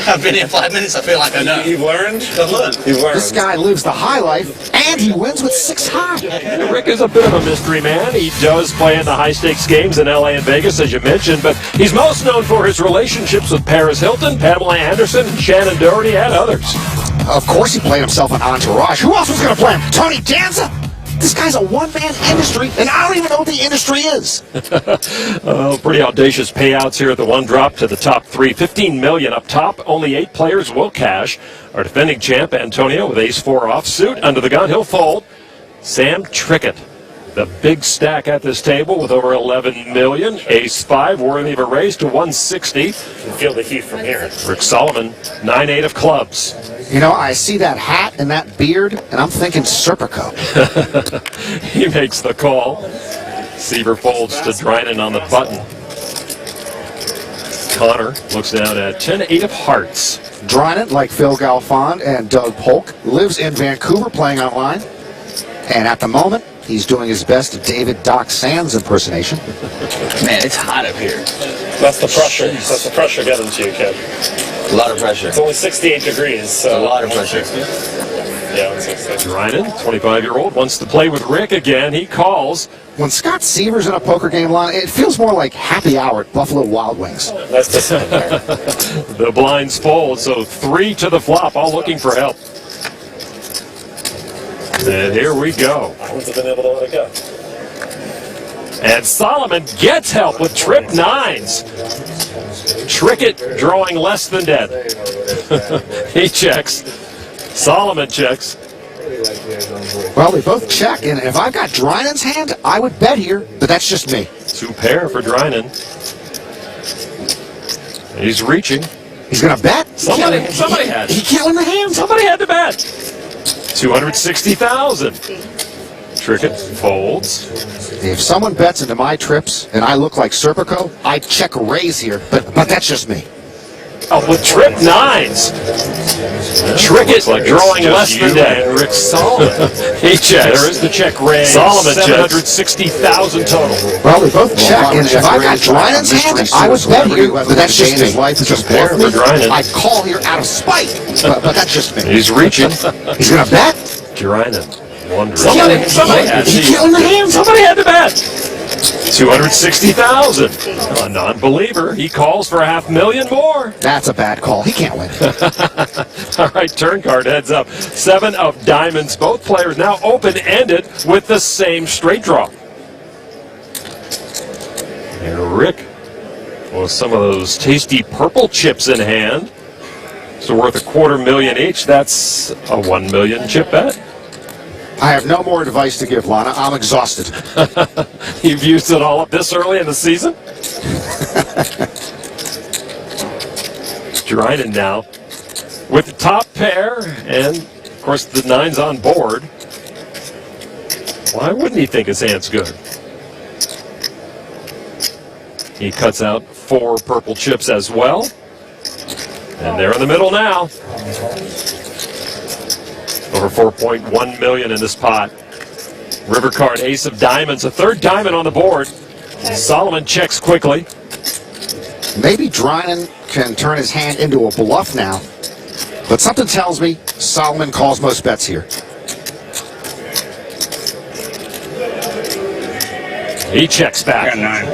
I've been here 5 minutes. I feel like I know. You've learned? I've learned. You've learned. This guy lives the high life, and he wins with 6 high. Rick is a bit of a mystery man. He does play in the high-stakes games in LA and Vegas, as you mentioned, but he's most known for his relationships with Paris Hilton, Pamela Anderson, Shannon Doherty, and others. Of course he played himself on Entourage. Who else was going to play him? Tony Danza? This guy's a one-man industry, and I don't even know what the industry is. Pretty audacious payouts here at the one drop to the top 3. $15 million up top. Only 8 players will cash. Our defending champ, Antonio, with ace-4 offsuit. Under the gun, he'll fold. Sam Trickett, the big stack at this table with over $11 million. Ace-5, worthy of a raise to 160. You can feel the heat from here. Rick Solomon, 9-8 of clubs. You know, I see that hat and that beard, and I'm thinking Serpico. He makes the call. Seaver folds to Dryden on the button. Connor looks down at 10-8 of hearts. Dryden, like Phil Galfond and Doug Polk, lives in Vancouver playing online. And at the moment, he's doing his best David Doc Sands impersonation. Man, it's hot up here. That's the pressure. That's the pressure getting to you, kid. A lot of pressure. It's only 68 degrees. So a lot of pressure. Yeah, 160. Dryden, 25-year-old, wants to play with Rick again. He calls. When Scott Seaver's in a poker game line, it feels more like happy hour at Buffalo Wild Wings. That's the sound there. The blinds fold, so 3 to the flop, all looking for help. And here we go. I wouldn't have been able to let it go. And Solomon gets help with trip 9s. Trickett drawing less than dead. He checks. Solomon checks. Well, they both check, and if I've got Dryden's hand, I would bet here, but that's just me. 2 pair for Dryden. He's reaching. He's going to bet? Somebody had. He can't win the hand. Somebody had to bet. 260,000. Trickett folds. If someone bets into my trips and I look like Serpico, I check a raise here, but that's just me. Oh, with trip 9s. Trickett like drawing less than dead. Rick Solomon. He checks. There is the check raise. Solomon 760,000 total. Well, we both check, and if I got Dryden's hand, I would bet here, but that's just me. Pair for Dryden. I'd call here out of spite, but that's just me. He's reaching. He's going to bet? Dryden. Wondering. Somebody had to bet. 260,000. A non-believer. He calls for $500,000 more. That's a bad call. He can't win. All right, turn card heads up. 7 of diamonds. Both players now open-ended with the same straight draw. And Rick with some of those tasty purple chips in hand. So worth $250,000 each. That's a $1 million chip bet. I have no more advice to give, Lana. I'm exhausted. You've used it all up this early in the season? Dryden now with the top pair, and of course the 9's on board. Why wouldn't he think his hand's good? He cuts out 4 purple chips as well. And they're in the middle now. Over $4.1 million in this pot. River card, ace of diamonds, a 3rd diamond on the board. Solomon checks quickly. Maybe Dryden can turn his hand into a bluff now, but something tells me Solomon calls most bets here. He checks back. I got 9.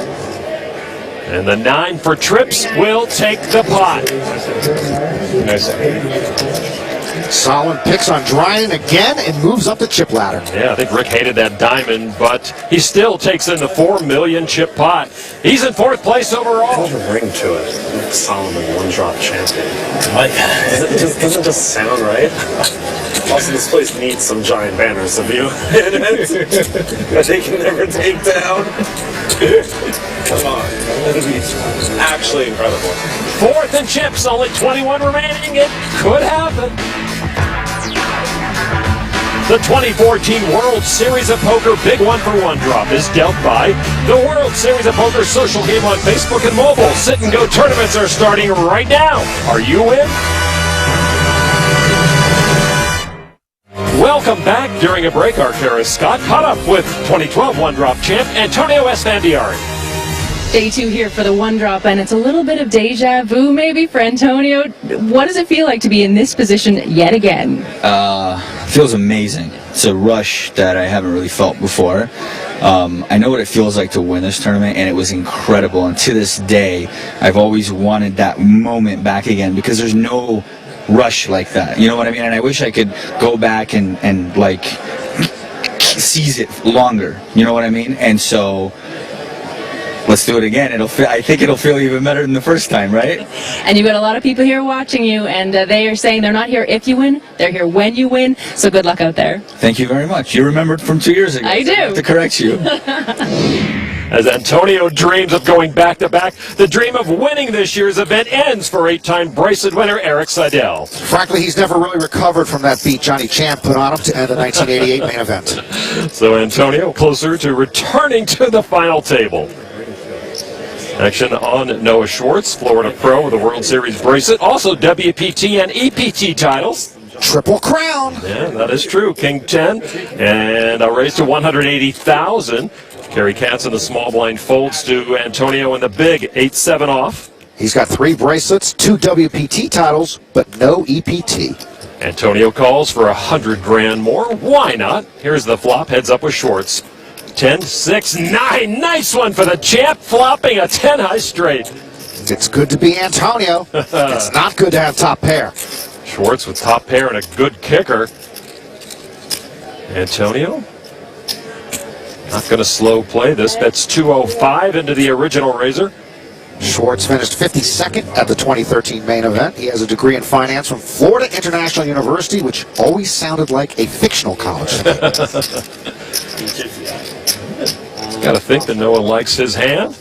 And the 9 for trips will take the pot. Nice. Solomon picks on Dryden again and moves up the chip ladder. Yeah, I think Rick hated that diamond, but he still takes in the $4 million chip pot. He's in 4th place overall. There's a ring to it. Rick Solomon, one-drop champion. Like, doesn't it just sound right? Also, this place needs some giant banners of you in it that they can never take down. Come on. That'd be actually incredible. 4th and chips, only 21 remaining. It could happen. The 2014 World Series of Poker Big One for One Drop is dealt by the World Series of Poker social game on Facebook and mobile. Sit and go tournaments are starting right now. Are you in? Welcome back. During a break, our Kara Scott caught up with 2012 One Drop champ Antonio Esfandiari. Day 2 here for the one drop, and it's a little bit of deja vu maybe for Antonio. What does it feel like to be in this position yet again? Feels amazing. It's a rush that I haven't really felt before. I know what it feels like to win this tournament, and it was incredible. And to this day, I've always wanted that moment back again because there's no rush like that. You know what I mean? And I wish I could go back and like seize it longer. You know what I mean? And so let's do it again. I think it'll feel even better than the first time, right? And you've got a lot of people here watching you, and they are saying they're not here if you win, they're here when you win. So good luck out there. Thank you very much. You remembered from 2 years ago. I do. I have to correct you. As Antonio dreams of going back-to-back, the dream of winning this year's event ends for 8-time bracelet winner Eric Seidel. Frankly, he's never really recovered from that beat Johnny Champ put on him to end the 1988 main event. So Antonio closer to returning to the final table. Action on Noah Schwartz, Florida Pro with a World Series bracelet, also WPT and EPT titles. Triple crown. Yeah, that is true. King 10 and a raise to 180,000. Kerry Katz in the small blind folds to Antonio in the big 8-7 off. He's got 3 bracelets, 2 WPT titles, but no EPT. Antonio calls for 100 grand more. Why not? Here's the flop, heads up with Schwartz. 10, 6, 9. Nice one for the champ, flopping a 10 high straight. It's good to be Antonio. It's not good to have top pair. Schwartz with top pair and a good kicker. Antonio not going to slow play this. Bets 205 into the original razor. Schwartz finished 52nd at the 2013 main event. He has a degree in finance from Florida International University, which always sounded like a fictional college. Got to think that no one likes his hand.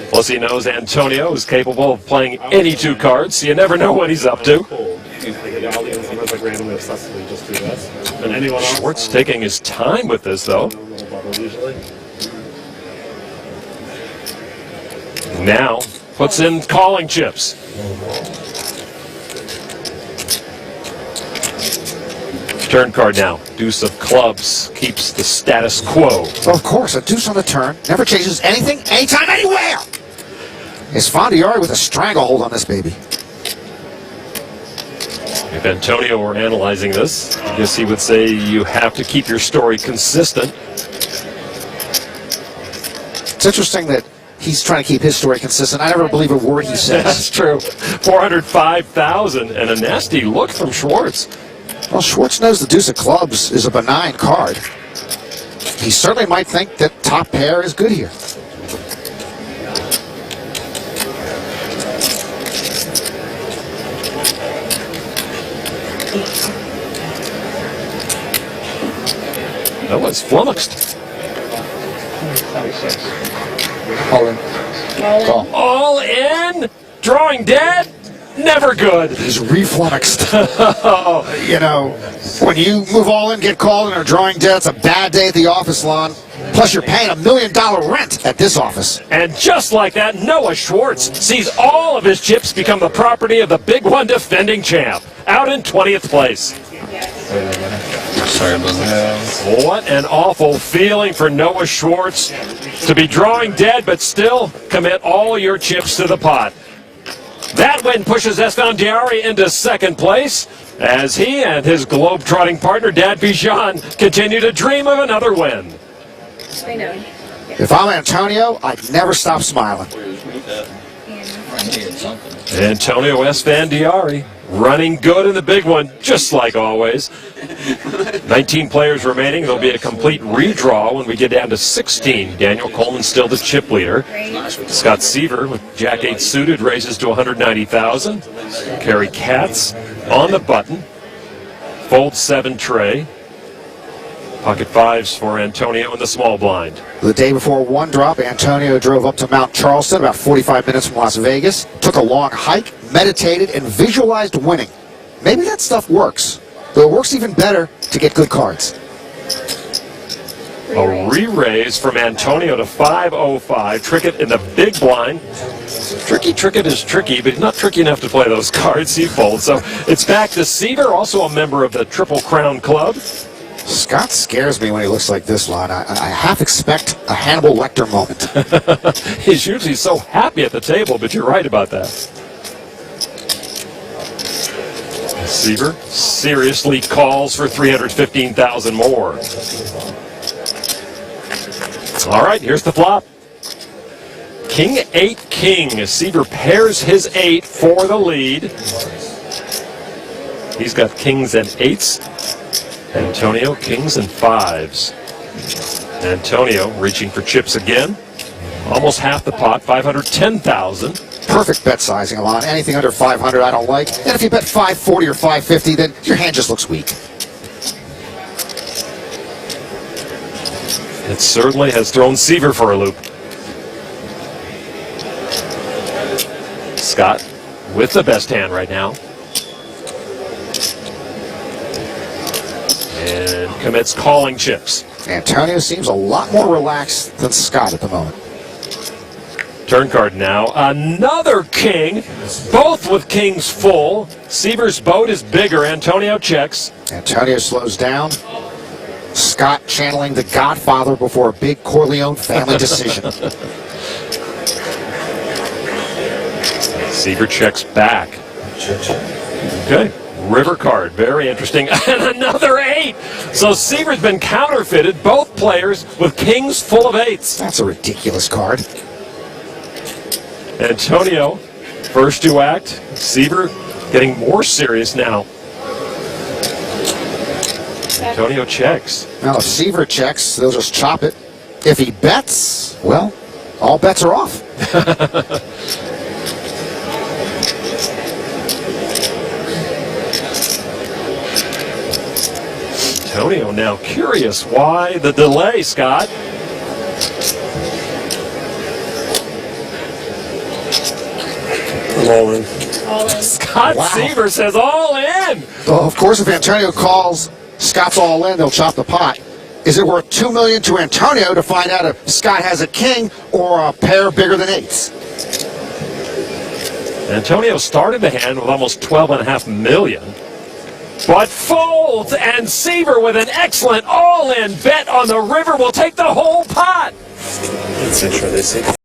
Plus he knows Antonio is capable of playing any 2 cards, so you never know what he's up to. Schwartz taking his time with this, though. Now puts in calling chips. Turn card now. Deuce of clubs keeps the status quo. Of course, a deuce on the turn never changes anything, anytime, anywhere. Esfandiari with a stranglehold on this baby. If Antonio were analyzing this, I guess he would say you have to keep your story consistent. It's interesting that he's trying to keep his story consistent. I never believe a word he says. That's true. 405,000 and a nasty look from Schwartz. Well, Schwartz knows the deuce of clubs is a benign card. He certainly might think that top pair is good here. Noah's flummoxed. All in. Call. All in? Drawing dead? Never good. He's reflummoxed. You know, when you move all in, get called, and are drawing dead, it's a bad day at the office, Lon. Plus, you're paying $1 million rent at this office. And just like that, Noah Schwartz sees all of his chips become the property of the Big One defending champ, out in 20th place. Sorry about that. What an awful feeling for Noah Schwartz to be drawing dead, but still commit all your chips to the pot. That win pushes Esfandiari into 2nd place as he and his globe-trotting partner, Dad Bijan, continue to dream of another win. I know. If I'm Antonio, I'd never stop smiling. Antonio Esfandiari running good in the big one, just like always. 19 players remaining. There'll be a complete redraw when we get down to 16. Daniel Coleman still the chip leader. Scott Seaver with Jack 8 suited raises to 190,000. Kerry Katz on the button. Fold 7 tray. Pocket 5s for Antonio in the small blind. The day before one drop, Antonio drove up to Mount Charleston, about 45 minutes from Las Vegas, took a long hike, meditated, and visualized winning. Maybe that stuff works, though it works even better to get good cards. A re-raise from Antonio to 505. Trickett in the big blind. Trickett is tricky, but he's not tricky enough to play those cards. He folds. So it's back to Seaver, also a member of the Triple Crown Club. Scott scares me when he looks like this, Lon. I half expect a Hannibal Lecter moment. He's usually so happy at the table, but you're right about that. Seaver seriously calls for 315,000 more. All right, here's the flop. King 8 king. Seaver pairs his 8 for the lead. He's got kings and 8s. Antonio, kings and 5s. Antonio reaching for chips again. Almost half the pot, 510,000. Perfect bet sizing, Alon. Anything under 500 I don't like. And if you bet 540 or 550, then your hand just looks weak. It certainly has thrown Seaver for a loop. Scott with the best hand right now. And commits calling chips. Antonio seems a lot more relaxed than Scott at the moment. Turn card now. Another king, both with kings full. Seaver's boat is bigger. Antonio checks. Antonio slows down. Scott channeling the Godfather before a big Corleone family decision. Seaver checks back. Okay. River card, very interesting. And another 8. So Seaver's been counterfeited, both players with kings full of 8s. That's a ridiculous card. Antonio, first to act. Seaver getting more serious now. Antonio checks. Now, if Seaver checks, they'll just chop it. If he bets, well, all bets are off. Antonio now curious. Why the delay, Scott? I'm all in. Scott Wow. Seaver says all in. Well, of course, if Antonio calls Scott's all in, they'll chop the pot. Is it worth $2 million to Antonio to find out if Scott has a king or a pair bigger than 8s? Antonio started the hand with almost $12.5 million. But folds, and Seaver with an excellent all-in bet on the river will take the whole pot. That's interesting.